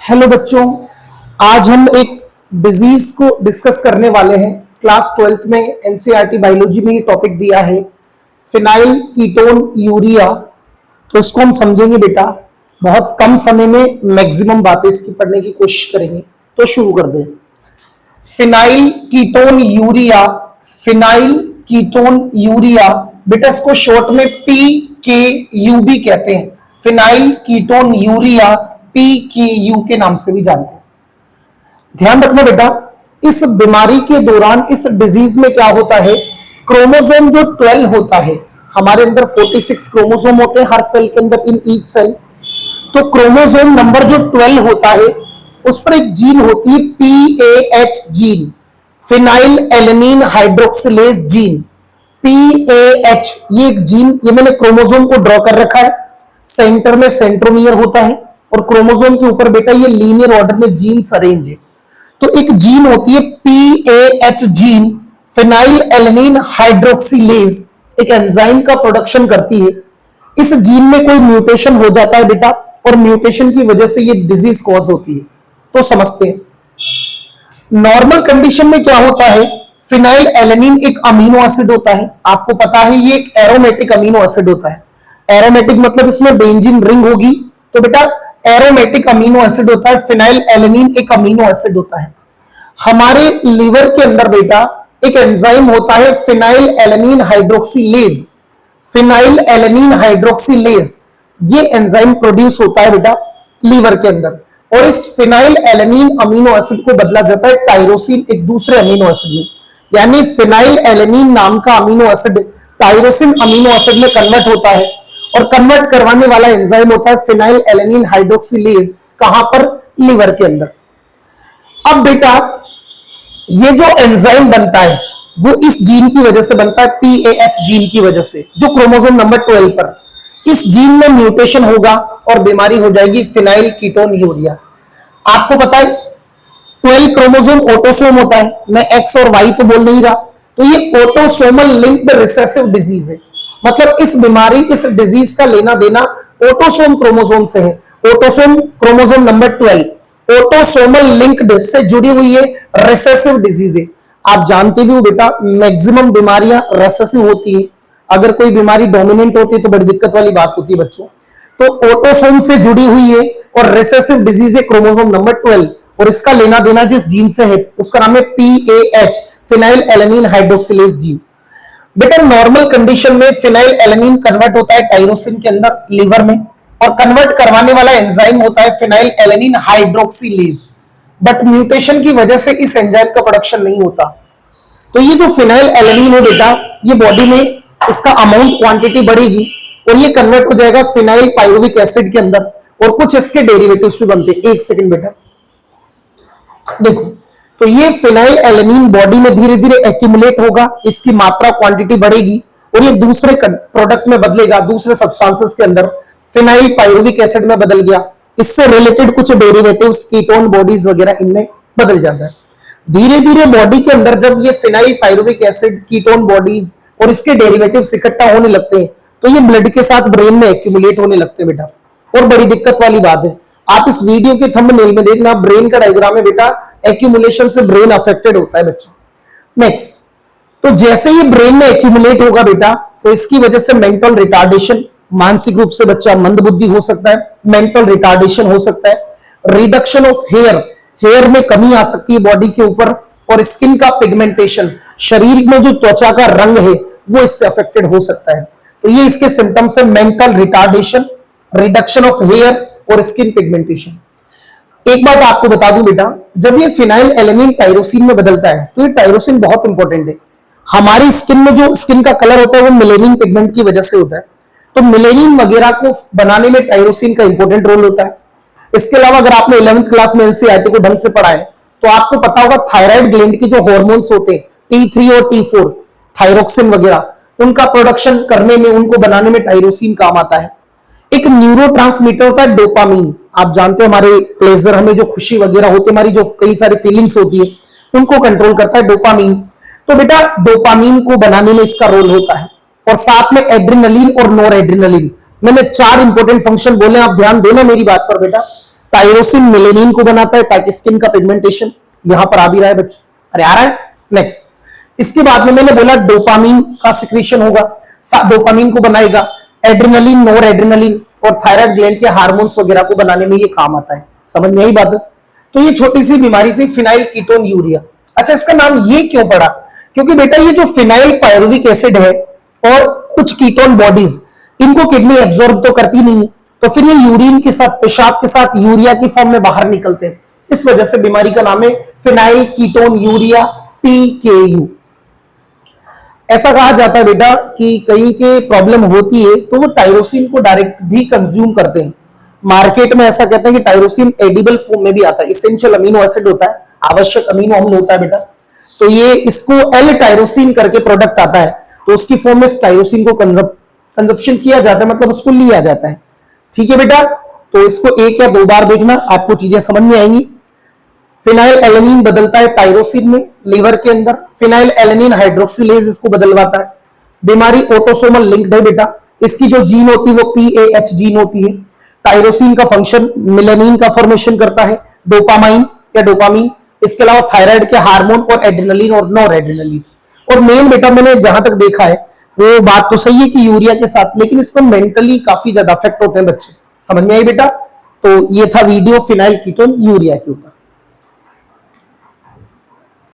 Hello बच्चों, आज हम एक डिजीज को डिस्कस करने वाले हैं। क्लास 12th में एनसीईआरटी बायोलॉजी में ये टॉपिक दिया है फिनाइल कीटोन यूरिया। तो इसको हम समझेंगे बेटा, बहुत कम समय में मैक्सिमम बातें इसकी पढ़ने की कोशिश करेंगे। तो शुरू कर दें। Phenyl ketone urea, phenyl ketone urea बेटा इसको शॉर्ट में PKU भी कहते हैं। फिनाइल कीटोन यूरिया PKU के नाम से भी जानते हैं। ध्यान रखना बेटा, इस बीमारी के दौरान, इस डिजीज में क्या होता है, क्रोमोसोम जो 12 होता है, हमारे अंदर 46 क्रोमोसोम होते हैं हर सेल के अंदर, इन ईच सेल। तो क्रोमोसोम नंबर जो 12 होता है उस पर एक जीन होती है PAH gene, phenyl alanine hydroxylase gene. PAH ये एक जीन, ये मैंने क्रोमोसोम को ड्रॉ कर रखा है। सेंटर में सेंट्रोमियर होता है और क्रोमोसोम के ऊपर बेटा ये लीनियर ऑर्डर में जीन्स अरेंज है। तो एक जीन होती है PAH gene, phenyl alanine hydroxylase, एक एंजाइम का प्रोडक्शन करती है। इस जीन में कोई म्यूटेशन हो जाता है बेटा, और म्यूटेशन की वजह से ये डिजीज कॉज होती है। तो समझते हैं नॉर्मल कंडीशन में क्या होता है। फिनाइल एलेनिन एक अमीनो एसिड होता है, आपको पता है ये एक एरोमेटिक अमीनो एसिड होता है। एरोमेटिक मतलब इसमें बेंजीन रिंग होगी, तो बेटा एरोमेटिक अमीनो एसिड होता है। फिनाइल एलेनिन एक अमीनो एसिड होता है। हमारे लीवर के अंदर बेटा एक एंजाइम होता है phenyl alanine hydroxylase. Phenyl alanine hydroxylase ये एंजाइम प्रोड्यूस होता है बेटा लीवर के अंदर, और इस फिनाइल एलेनिन अमीनो एसिड को बदला जाता है टायरोसिन एक दूसरे अमीनो एसिड में। यानी फिनाइल एलेनिन नाम का amino acid tyrosine amino acid में कन्वर्ट होता है, और कन्वर्ट करवाने वाला एंजाइम होता है फिनाइल एलेनिन हाइड्रोक्सिलेज। कहां पर? लीवर के अंदर। अब बेटा ये जो एंजाइम बनता है वो इस जीन की वजह से बनता है, PAH जीन की वजह से, जो क्रोमोसोम नंबर 12 पर। इस जीन में म्यूटेशन होगा और बीमारी हो जाएगी फिनाइल कीटोन यूरिया। आपको पता है 12 क्रोमोसोम ऑटोसोम होता है, मैं X और Y तो बोल नहीं रहा। तो ये ऑटोसोमल लिंक्ड रिसेसिव डिजीज है, मतलब इस बीमारी, इस डिजीज का लेना देना ऑटोसोम क्रोमोसोम से है। Autosome chromosome number 12 autosomal linked से जुड़ी हुई है, रिसेसिव डिजीज है। आप जानते भी हो बेटा मैक्सिमम बीमारियां रिसेसिव होती है। अगर कोई बीमारी डोमिनेंट होती है तो बड़ी दिक्कत वाली बात होती है बच्चों। तो ऑटोसोम से जुड़ी हुई है और रिसेसिव डिजीज है क्रोमोसोम नंबर 12, और इसका लेना देना जिस जीन से है उसका नाम है PAH, phenyl alanine hydroxylase gene. बेटा नॉर्मल कंडीशन में फिनाइल एलेनिन कन्वर्ट होता है टायरोसिन के अंदर लीवर में, और कन्वर्ट करवाने वाला एंजाइम होता है phenyl alanine hydroxylase. But mutation की वजह से इस एंजाइम का प्रोडक्शन नहीं होता। तो ये जो फिनाइल एलेनिन है बेटा, ये बॉडी में इसका अमाउंट क्वांटिटी बढ़ेगी और ये कन्वर्ट हो जाएगा फिनाइल पायरुविक एसिड के अंदर, और कुछ इसके डेरिवेटिव्स भी बनते हैं। एक सेकंड बेटा देखो, तो ये फिनाइल एलेनिन बॉडी में धीरे धीरे एक्यूमुलेट होगा, इसकी मात्रा क्वांटिटी बढ़ेगी और ये दूसरे प्रोडक्ट में बदलेगा, दूसरे सब्सटेंसेस के अंदर फिनाइल पायरुविक एसिड में बदल गया। इससे रिलेटेड कुछ डेरिवेटिव्स कीटोन बॉडीज वगैरह इनमें बदल जाता है। धीरे धीरे बॉडी के अंदर जब ये phenyl pyruvic acid, ketone bodies और इसके डेरिवेटिव्स इकट्ठा होने लगते हैं तो ये ब्लड के साथ ब्रेन में एक्यूमुलेट होने लगते हैं बेटा, और बड़ी दिक्कत वाली बात है। आप इस वीडियो के थंबनेल में देखना, ब्रेन का डायग्राम है बेटा, एक्यूमुलेशन से ब्रेन अफेक्टेड होता है बच्चों। नेक्स्ट, तो जैसे ही ब्रेन में एक्यूमुलेट होगा बेटा, तो इसकी वजह से मेंटल रिटार्डेशन, मानसिक रूप से बच्चा मंदबुद्धि हो सकता है, मेंटल रिटार्डेशन हो सकता है, रिडक्शन ऑफ हेयर, हेयर में कमी आ सकती है बॉडी के ऊपर, और स्किन का पिगमेंटेशन, शरीर में जो त्वचा का रंग है वो इससे अफेक्टेड हो सकता है। तो ये इसके सिम्टम्स है, mental retardation, reduction of hair और स्किन पिगमेंटेशन। एक बात आपको बता दूं बेटा, जब ये फिनाइल एलेनिन टायरोसिन में बदलता है तो ये टायरोसिन बहुत इंपॉर्टेंट है। हमारी स्किन में जो स्किन का कलर होता है वो मेलेनिन पिगमेंट की वजह से होता है, तो मेलेनिन वगैरह को बनाने में टायरोसिन का इंपॉर्टेंट रोल होता है। इसके अलावा अगर आपने 11th क्लास में एनसीईआरटी को ढंग से पढ़ा है तो आपको पता होगा थायराइड ग्लैंड के जो हार्मोन्स होते हैं T3 और T4, थायरोक्सिन वगैरह, उनका प्रोडक्शन करने में, उनको बनाने में टायरोसिन काम आता है। एक न्यूरोट्रांसमीटर होता है डोपामीन, आप जानते हो हमारे प्लेजर, हमें जो खुशी वगैरह होती है, हमारी जो कई सारी फीलिंग्स होती है उनको कंट्रोल करता है डोपामीन। तो बेटा डोपामीन को बनाने में इसका रोल होता है, और साथ में एड्रिनलिन और नोर एड्रिनलिन। मैंने 4 इंपॉर्टेंट फंक्शन बोले, आप ध्यान देना मेरी बात पर बेटा। टायरोसिन मेलेनिन को बनाता है ताकि स्किन का पिगमेंटेशन यहां पर आ भी रहा है बच्चों, अरे आ रहा है। नेक्स्ट इसके बाद में मैंने बोला डोपामीन का सिक्रीशन होगा, डोपामीन को बनाएगा, एड्रेनलिन, नोर एड्रेनलिन और थायराइड ग्लैंड के हार्मोन्स वगैरह को बनाने में ये काम आता है। समझ में आई बात? तो ये छोटी सी बीमारी थी फिनाइल कीटोन यूरिया। अच्छा, इसका नाम ये क्यों पड़ा? क्योंकि बेटा ये जो फिनाइल पायरुविक एसिड है और कुछ कीटोन बॉडीज, इनको किडनी एब्जॉर्ब तो करती नहीं है, तो फिर ये यूरिन के साथ, पेशाब के साथ यूरिया की फॉर्म में बाहर निकलते हैं। इस वजह से बीमारी का नाम है फिनाइल कीटोन यूरिया, PKU। ऐसा कहा जाता है बेटा कि कहीं के प्रॉब्लम होती है तो वो टायरोसिन को डायरेक्ट भी कंज्यूम करते हैं। मार्केट में ऐसा कहते हैं कि टायरोसिन एडिबल फॉर्म में भी आता है, इसेंशियल अमीनो एसिड होता है, आवश्यक अमीनो अम्ल होता है बेटा। तो ये इसको एल टायरोसिन करके प्रोडक्ट आता है, तो उसकी फॉर्म में टायरोसिन को कंजप्शन किया जाता है, मतलब उसको लिया जाता है। ठीक है बेटा, तो इसको एक या दो बार देखना, आपको चीजें समझ में आएंगी। फिनाइल एलेनिन बदलता है टायरोसिन में लीवर के अंदर, फिनाइल एलेनिन हाइड्रोक्सिलेज इसको बदलवाता है। बीमारी ऑटोसोमल लिंक्ड है बेटा, इसकी जो जीन होती है वो PAH जीन होती है। टायरोसिन का फंक्शन मेलानिन का फॉर्मेशन करता है, डोपामाइन या डोपामीन, इसके अलावा थायराइड के हार्मोन और एड्रेनलिन और नॉर एड्रेनलिन। और मेन बेटा मैंने जहां तक देखा है वो बात तो सही है कि यूरिया के साथ, लेकिन इसमें मेंटली काफी ज्यादा अफेक्ट होते हैं बच्चे। समझ में आई बेटा? तो ये था वीडियो फिनाइल कीटोन यूरिया के ऊपर।